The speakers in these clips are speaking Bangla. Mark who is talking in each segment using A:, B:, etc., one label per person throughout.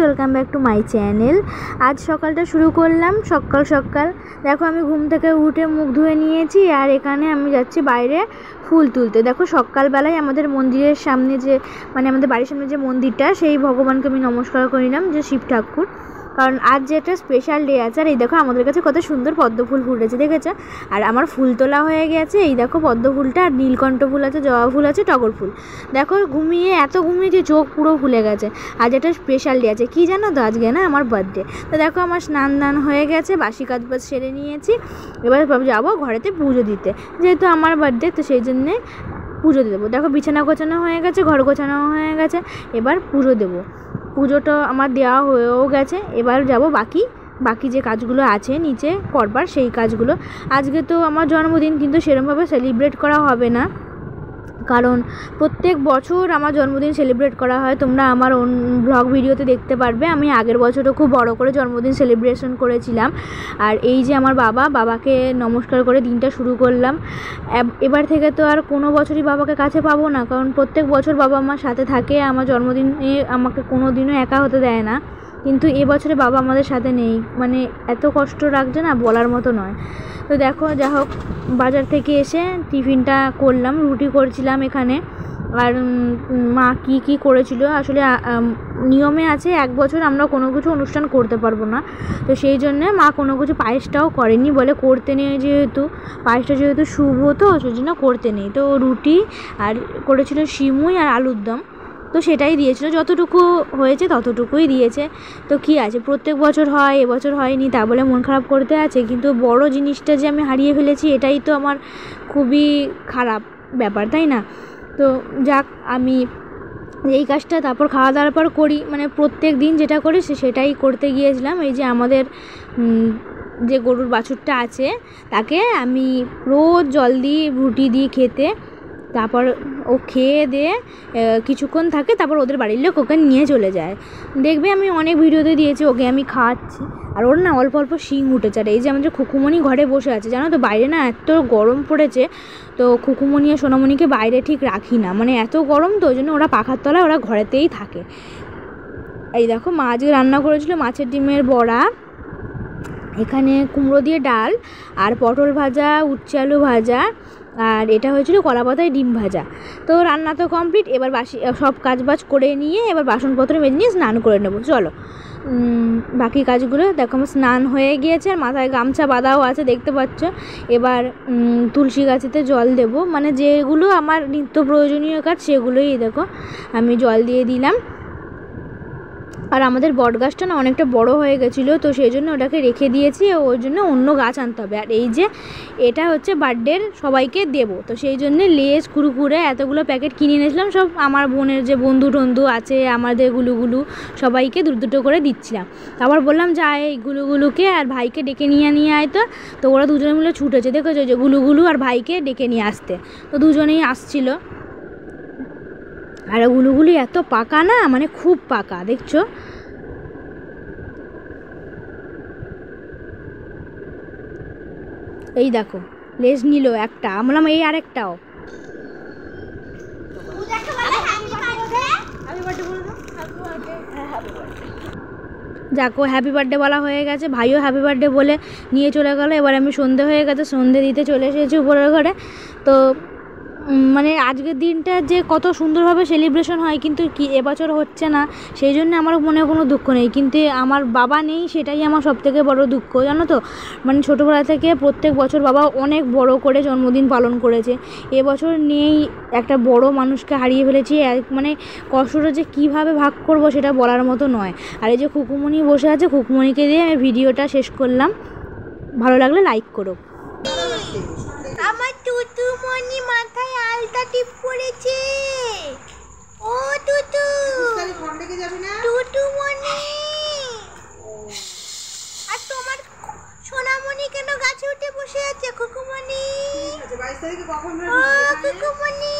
A: Welcome back to my channel. আজ সকালটা শুরু করলাম সকাল সকাল। দেখো আমি ঘুম থেকে উঠে মুখ ধুয়ে নিয়েছি আর এখানে আমি যাচ্ছি বাইরে ফুল তুলতে। দেখো সকালবেলায় আমাদের মন্দিরের সামনে যে আমাদের বাড়ির সামনে যে মন্দিরটা, সেই ভগবানকে আমি নমস্কার করিলাম, যে শিব ঠাকুর, কারণ আজ যে একটা স্পেশাল ডে আছে। আর এই দেখো আমাদের কাছে কত সুন্দর পদ্ম ফুল ফুটেছে, দেখেছো? আর আমার ফুল তোলা হয়ে গেছে। এই দেখো পদ্ম ফুলটা, আর নীলকণ্ঠ ফুল আছে, জবা ফুল আছে, টগর ফুল। দেখো এত ঘুমিয়েছি, চোখ পুরো ফুলে গেছে। আজ একটা স্পেশাল ডে আছে, কি জানো তো? আজকে না আমার বার্থডে। তো দেখো আমার স্নান দান হয়ে গেছে, বাসি কাজ বাজ সেরে নিয়েছি। এবার যাবো ঘরেতে পুজো দিতে, যেহেতু আমার বার্থডে, তো সেই জন্যে পুজো দেবো। দেখো বিছানা গোছানো হয়ে গেছে, ঘর গোছানো হয়ে গেছে, এবার পুজো দেবো। পুজোটা আমার দেওয়া হয়েও গেছে। এবার যাব বাকি যে কাজগুলো আছে নিচে করবার, সেই কাজগুলো। আজকে তো আমার জন্মদিন, কিন্তু সেরকমভাবে সেলিব্রেট করা হবে না, কারণ প্রত্যেক বছর আমার জন্মদিন সেলিব্রেট করা হয়। তোমরা আমার ব্লগ ভিডিওতে দেখতে পারবে, আমি আগের বছরও খুব বড় করে জন্মদিন সেলিব্রেশন করেছিলাম। আর এই যে আমার বাবাকে নমস্কার করে দিনটা শুরু করলাম। এবার থেকে তো আর কোনো বছরই বাবাকে কাছে পাবো না, কারণ প্রত্যেক বছর বাবা আমার সাথে থাকে। আমার জন্মদিনে আমাকে কোনো দিনও একা হতে দেয় না, কিন্তু এবছরে বাবা আমাদের সাথে নেই। এত কষ্ট লাগছে না, বলার মতো নয়। তো দেখো যা হোক, বাজার থেকে এসে টিফিনটা করলাম, রুটি করছিলাম এখানে। আর মা কি করেছিল, আসলে নিয়মে আছে এক বছর আমরা কোনো কিছু অনুষ্ঠান করতে পারবো না, তো সেই জন্যে মা কোনো কিছু পায়েসটাও করেনি, বলে করতে নেই, যেহেতু পায়েসটা যেহেতু শুভ, তো সেই জন্য করতে নেই। তো রুটি আর করেছিল সিমুই আর আলুর দম, তো সেটাই দিয়েছিল, যতটুকু হয়েছে ততটুকুই দিয়েছে। তো কি আছে, প্রত্যেক বছর হয়, এবছর হয়নি, তা বলে মন খারাপ করতে আছে? কিন্তু বড় জিনিসটা যে আমি হারিয়ে ফেলেছি, এটাই তো আমার খুবই খারাপ ব্যাপার, তাই না? তো যাক, আমি এই কাজটা তারপর খাওয়া দাওয়ার পর করি, প্রত্যেক দিন যেটা করি সেটাই করতে গিয়েছিলাম। এই যে আমাদের যে গরুর বাছুরটা আছে, তাকে আমি রোজ জল দিই, রুটি দিই খেতে, তারপর ও খেয়ে দিয়ে কিছুক্ষণ থাকে, তারপর ওদের বাড়ির লোক ওকে নিয়ে চলে যায়। দেখবে আমি অনেক ভিডিওতে দিয়েছি, ওকে আমি খাওয়াচ্ছি। আর ওর না অল্প অল্প শিং উঠেছে। আর এই যে আমাদের খুকুমণি ঘরে বসে আছে, জানো তো বাইরে না এত গরম পড়েছে, তো খুকুমণি আর সোনামণিকে বাইরে ঠিক রাখি না, এত গরম, তো ওই জন্য ওরা পাখার তলায়, ওরা ঘরেতেই থাকে। এই দেখো মা আজকে রান্না করেছিল মাছের ডিমের বড়া, এখানে কুমড়ো দিয়ে ডাল, আর পটল ভাজা, উচ্ছে আলু ভাজা, আর এটা হয়েছিল কলা পাতায় ডিম ভাজা। তো রান্না তো কমপ্লিট, এবার সব কাজবাজ করে নিয়ে এবার বাসনপত্র মেজে নিয়ে স্নান করে নেবো। চলো বাকি কাজগুলো দেখো, আমার স্নান হয়ে গিয়েছে, আর মাথায় গামছা বাঁধাও আছে, দেখতে পাচ্ছ। এবার তুলসী গাছেতে জল দেবো, যেগুলো আমার নিত্য প্রয়োজনীয় কাজ সেগুলোই দেখো আমি জল দিয়ে দিলাম। আর আমাদের বট গাছটা না অনেকটা বড় হয়ে গেছিলো, তো সেই জন্য ওটাকে রেখে দিয়েছি, ওই জন্য অন্য গাছ আনতে হবে। আর এই যে এটা হচ্ছে বার্থডের সবাইকে দেবো, তো সেই জন্যে লেজ কুরকুরে এতগুলো প্যাকেট কিনে এনেছিলাম, সব আমার বোনের যে বন্ধু টন্ধু আছে, আমাদের গুলুগুলু সবাইকে দুটো করে দিচ্ছিলাম। তারপর বললাম যা এই গুলুগুলুকে আর ভাইকে ডেকে নিয়ে আয়, তো ওরা দুজনে মিলে ছুটেছে, দেখেছো যে গুলুগুলু আর ভাইকে ডেকে নিয়ে আসতে, তো দুজনেই আসছিলো। আর গুলুগুলি এত পাকা না, খুব পাকা, দেখছো? এই দেখো লেজ নিল একটা, বললাম এই আরেকটাও। যাকো হ্যাপি বার্থডে বলা হয়ে গেছে, ভাইও হ্যাপি বার্থডে বলে নিয়ে চলে গেলো। এবার আমি সন্ধে হয়ে গেছে, সন্ধে দিতে চলে এসেছি উপরের ঘরে। তো আজকের দিনটা যে কত সুন্দরভাবে সেলিব্রেশন হয়, কিন্তু কি এবছর হচ্ছে না, সেই জন্য আমার মনে কোনো দুঃখ নেই, কিন্তু আমার বাবা নেই, সেটাই আমার সবথেকে বড় দুঃখ, জানো তো? ছোটোবেলা থেকে প্রত্যেক বছর বাবা অনেক বড় করে জন্মদিন পালন করেছে, এবছর নেই, একটা বড় মানুষকে হারিয়ে ফেলেছি। কষ্টটা যে কীভাবে ভাগ করব সেটা বলার মতো নয়। আর এই যে খুকুমণি বসে আছে, খুকুমণিকে দিয়ে আমি ভিডিওটা শেষ করলাম। ভালো লাগলে লাইক করো। আমার টুটুমণি মাথায় আলতা টিপ পড়েছে। ও টুটু, টুটুমণি, আর তোমার সোনামণি কেন গাছে উঠে বসে আছে? খুকুমণি, ও খুকুমণি,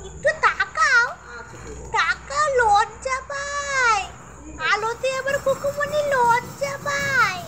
A: একটু তাকাও, লজ্জা পায়, আলোতে আবার খুকুমণি লজ্জা পায়।